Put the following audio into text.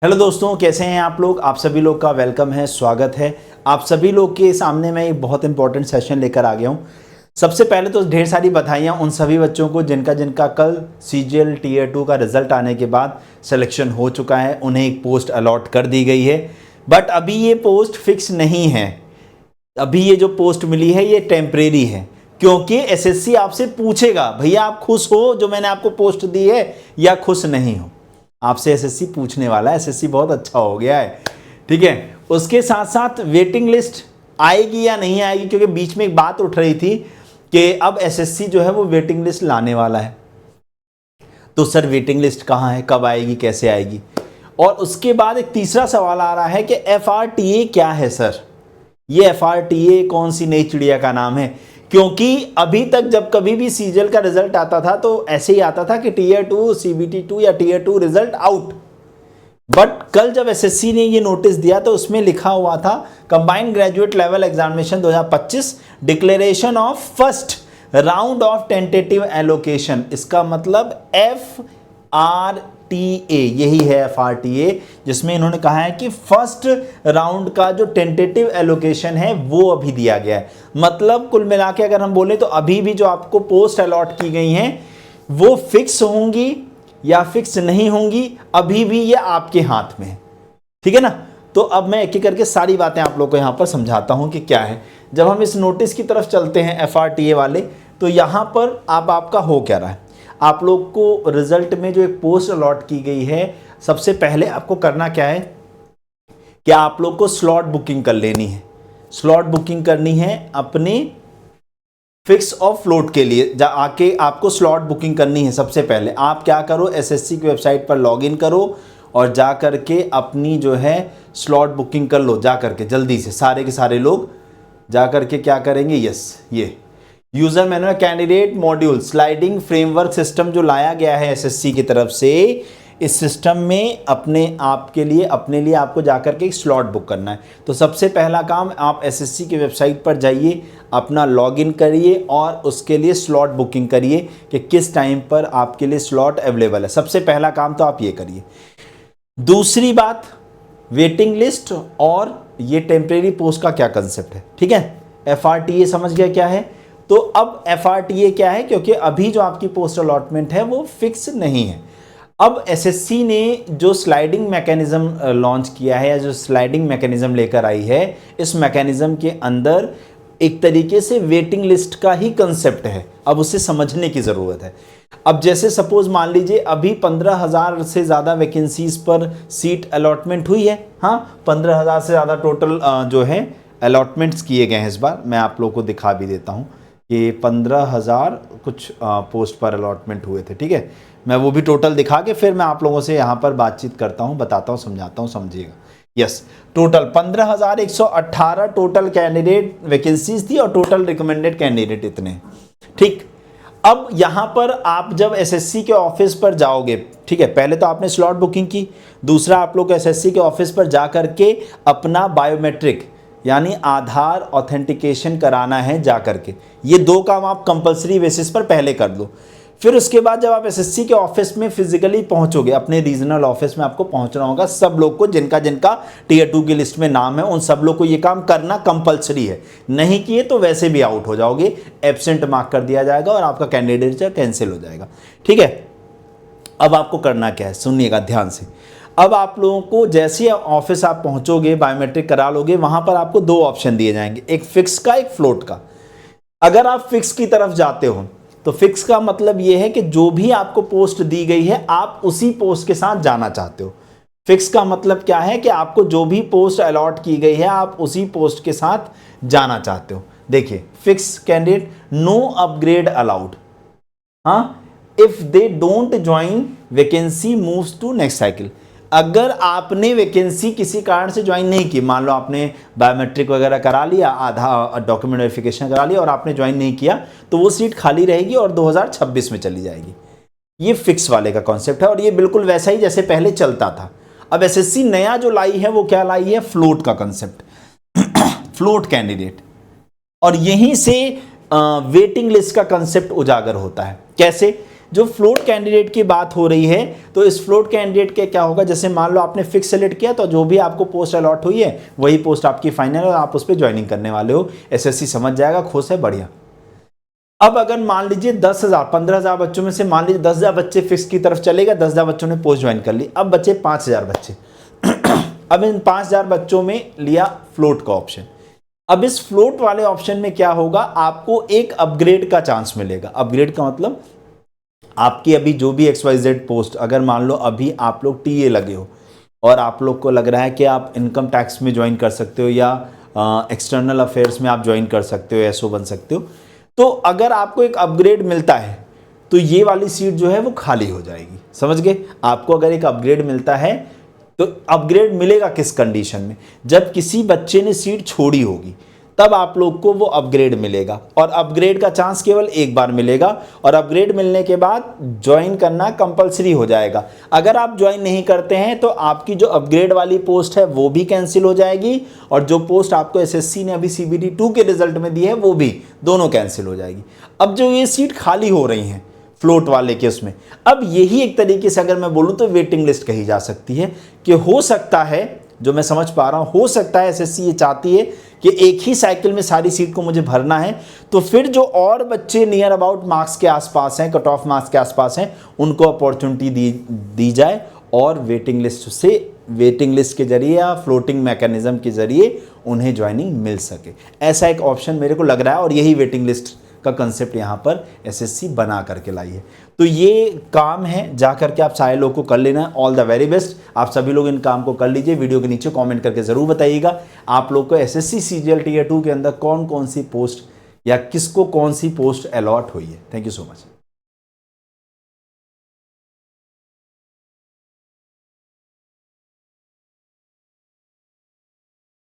Hello दोस्तों, कैसे हैं आप लोग। आप सभी लोग का वेलकम है, स्वागत है। आप सभी लोग के सामने मैं एक बहुत इंपॉर्टेंट सेशन लेकर आ गया हूं। सबसे पहले तो ढेर सारी बधाइयां उन सभी बच्चों को जिनका कल सीजीएल टीयर 2 का रिजल्ट आने के बाद सिलेक्शन हो चुका है। उन्हें एक पोस्ट अलॉट कर दी गई है, बट अभी ये पोस्ट फिक्स नहीं है। अभी ये जो पोस्ट मिली है ये टेम्परेरी है, क्योंकि एसएससी आपसे पूछेगा भैया आप खुश हो जो मैंने आपको पोस्ट दी है या खुश नहीं हो। आपसे एसएससी पूछने वाला है। एसएससी बहुत अच्छा हो गया है, ठीक है। उसके साथ साथ वेटिंग लिस्ट आएगी या नहीं आएगी, क्योंकि बीच में एक बात उठ रही थी कि अब एसएससी जो है वो वेटिंग लिस्ट लाने वाला है। तो सर वेटिंग लिस्ट कहाँ है, कब आएगी, कैसे आएगी। और उसके बाद एक तीसरा सवाल आ रहा है कि एफआरटीए क्या है सर। ये एफआरटीए कौन सी नई चिड़िया का नाम है, क्योंकि अभी तक जब कभी भी सीजीएल का रिजल्ट आता था तो ऐसे ही आता था कि टीयर 2 सीबीटी 2 या टीयर 2 रिजल्ट आउट। बट कल जब एसएससी ने ये नोटिस दिया तो उसमें लिखा हुआ था combined graduate level examination 2025 declaration of first round of tentative allocation. इसका मतलब एफआरटीए, यही है एफआरटीए, जिसमें इन्होंने कहा है कि फर्स्ट राउंड का जो टेंटेटिव एलोकेशन है वो अभी दिया गया है। मतलब कुल मिला के अगर हम बोले तो अभी भी जो आपको पोस्ट अलॉट की गई हैं वो फिक्स होंगी या फिक्स नहीं होंगी, अभी भी ये आपके हाथ में है, ठीक है ना। तो अब मैं एक एक करके सारी बातें आप लोग को यहां पर समझाता हूं कि क्या है। जब हम इस नोटिस की तरफ चलते हैं एफआरटीए वाले, तो यहां पर अब आपका हो क्या रहा है। आप लोग को रिजल्ट में जो एक पोस्ट अलॉट की गई है, सबसे पहले आपको करना क्या है कि आप लोग को स्लॉट बुकिंग कर लेनी है। स्लॉट बुकिंग करनी है अपने फिक्स और फ्लोट के लिए। आके आपको स्लॉट बुकिंग करनी है। सबसे पहले आप क्या करो, एसएससी की वेबसाइट पर लॉगिन करो और जा करके अपनी जो है स्लॉट बुकिंग कर लो। जा करके जल्दी से सारे के सारे लोग जा करके क्या करेंगे, यस, ये user manual candidate module sliding framework system जो लाया गया है एसएससी की तरफ से, इस सिस्टम में अपने लिए आपको जाकर के एक स्लॉट बुक करना है। तो सबसे पहला काम, आप एसएससी की वेबसाइट पर जाइए, अपना लॉगिन करिए और उसके लिए स्लॉट बुकिंग करिए कि किस टाइम पर आपके लिए स्लॉट अवेलेबल है। सबसे पहला काम तो आप ये करिए। दूसरी बात, वेटिंग लिस्ट और ये टेम्परेरी पोस्ट का क्या कंसेप्ट है, ठीक है। एफआरटीए समझ गया क्या है। तो अब एफआरटीए क्या है, क्योंकि अभी जो आपकी पोस्ट अलॉटमेंट है वो फिक्स नहीं है। अब एसएससी ने जो स्लाइडिंग मैकेनिज्म लॉन्च किया है या जो स्लाइडिंग मैकेनिज्म लेकर आई है, इस मैकेनिज्म के अंदर एक तरीके से वेटिंग लिस्ट का ही कंसेप्ट है। अब उसे समझने की ज़रूरत है। अब जैसे सपोज मान लीजिए अभी 15,000 से ज़्यादा वैकेंसीज पर सीट अलॉटमेंट हुई है। हाँ, 15,000 से ज़्यादा टोटल जो है अलॉटमेंट्स किए गए हैं इस बार। मैं आप लोगों को दिखा भी देता हूँ कि 15,000 कुछ पोस्ट पर अलॉटमेंट हुए थे, ठीक है। मैं वो भी टोटल दिखा के फिर मैं आप लोगों से यहाँ पर बातचीत करता हूँ, बताता हूँ, समझाता हूँ, समझिएगा। Yes, total 15,118 total candidate vacancies थी और टोटल रिकमेंडेड कैंडिडेट इतने, ठीक। अब यहाँ पर आप जब एसएससी के ऑफिस पर जाओगे, ठीक है, पहले तो आपने स्लॉट बुकिंग की। दूसरा, आप लोग एसएससी के ऑफिस पर जा करके अपना बायोमेट्रिक यानी आधार ऑथेंटिकेशन कराना है जा करके। ये दो काम आप कंपलसरी बेसिस पर पहले कर दो। फिर उसके बाद जब आप एसएससी के ऑफिस में फिजिकली पहुंचोगे, अपने रीजनल ऑफिस में आपको पहुंचना होगा। सब लोग को जिनका टीयर 2 की लिस्ट में नाम है, उन सब लोग को ये काम करना कंपलसरी है। नहीं किए तो वैसे भी आउट हो जाओगे, एब्सेंट मार्क कर दिया जाएगा और आपका कैंडिडेचर कैंसिल हो जाएगा, ठीक है। अब आपको करना क्या है, सुनिएगा ध्यान से। अब आप लोगों को जैसे ऑफिस आप पहुंचोगे, बायोमेट्रिक करा लोगे, वहां पर आपको दो ऑप्शन दिए जाएंगे, एक फिक्स का, एक फ्लोट का। अगर आप फिक्स की तरफ जाते हो तो फिक्स का मतलब यह है कि जो भी आपको पोस्ट दी गई है आप उसी पोस्ट के साथ जाना चाहते हो। फिक्स का मतलब क्या है कि आपको जो भी पोस्ट अलॉट की गई है आप उसी पोस्ट के साथ जाना चाहते हो। देखिए, fix candidate no upgrade allowed. हाँ, if they don't join vacancy moves to next cycle. अगर आपने वैकेंसी किसी कारण से ज्वाइन नहीं की, मान लो आपने बायोमेट्रिक वगैरह करा लिया, आधा डॉक्यूमेंट वेरिफिकेशन करा लिया और आपने ज्वाइन नहीं किया, तो वो सीट खाली रहेगी और 2026 में चली जाएगी। ये फिक्स वाले का कॉन्सेप्ट है और ये बिल्कुल वैसा ही जैसे पहले चलता था। अब एसएससी नया जो लाई है वो क्या लाई है, फ्लोट का कंसेप्ट फ्लोट कैंडिडेट। और यहीं से वेटिंग लिस्ट का कंसेप्ट उजागर होता है। कैसे, जो फ्लोट कैंडिडेट की बात हो रही है, तो इस फ्लोट कैंडिडेट के क्या होगा, जैसे मान लो आपने फिक्स सेलेक्ट किया तो जो भी आपको पोस्ट अलॉट हुई है वही पोस्ट आपकी फाइनल और आप उस पर ज्वाइनिंग करने वाले हो। एसएससी समझ जाएगा, खुश है, बढ़िया। अब अगर मान लीजिए 10,000 15,000 बच्चों में से मान लीजिए 10,000 बच्चे फिक्स की तरफ चले गए, 10,000 बच्चों ने पोस्ट ज्वाइन कर ली, अब बचे 5,000 बच्चे। अब इन 5,000 बच्चों में लिया फ्लोट का ऑप्शन। अब इस फ्लोट वाले ऑप्शन में क्या होगा, आपको एक अपग्रेड का चांस मिलेगा। अपग्रेड का मतलब आपकी अभी जो भी XYZ पोस्ट, अगर मान लो अभी आप लोग टीए लगे हो और आप लोग को लग रहा है कि आप इनकम टैक्स में ज्वाइन कर सकते हो या एक्सटर्नल अफेयर्स में आप ज्वाइन कर सकते हो, एसओ बन सकते हो, तो अगर आपको एक अपग्रेड मिलता है तो ये वाली सीट जो है वो खाली हो जाएगी। समझ गए? आपको अगर एक अपग्रेड मिलता है तो अपग्रेड मिलेगा किस कंडीशन में, जब किसी बच्चे ने सीट छोड़ी होगी तब आप लोग को वो अपग्रेड मिलेगा, और अपग्रेड का चांस केवल एक बार मिलेगा, और अपग्रेड मिलने के बाद ज्वाइन करना कंपलसरी हो जाएगा। अगर आप ज्वाइन नहीं करते हैं तो आपकी जो अपग्रेड वाली पोस्ट है वो भी कैंसिल हो जाएगी, और जो पोस्ट आपको एसएससी ने अभी CBT 2 के रिजल्ट में दी है वो भी, दोनों कैंसिल हो जाएगी। अब जो ये सीट खाली हो रही हैं फ्लोट वाले के उसमें, अब यही एक तरीके से अगर मैं बोलूं तो वेटिंग लिस्ट कही जा सकती है, कि हो सकता है, जो मैं समझ पा रहा हूं, हो सकता है एसएससी ये चाहती है कि एक ही साइकिल में सारी सीट को मुझे भरना है, तो फिर जो और बच्चे नियर अबाउट मार्क्स के आसपास हैं, कट ऑफ मार्क्स के आसपास हैं, उनको अपॉर्चुनिटी दी जाए और वेटिंग लिस्ट के जरिए या फ्लोटिंग मैकेनिज्म के जरिए उन्हें ज्वाइनिंग मिल सके। ऐसा एक ऑप्शन मेरे को लग रहा है, और यही वेटिंग लिस्ट का कंसेप्ट यहाँ पर एसएससी बना करके लाई है। तो ये काम है, जा करके आप सारे लोग को कर लेना है। ऑल द वेरी बेस्ट, आप सभी लोग इन काम को कर लीजिए। वीडियो के नीचे कमेंट करके ज़रूर बताइएगा आप लोग को एसएससी सीजीएल टियर 2 के अंदर कौन कौन सी पोस्ट या किसको कौन सी पोस्ट अलॉट हुई है। Thank you so much.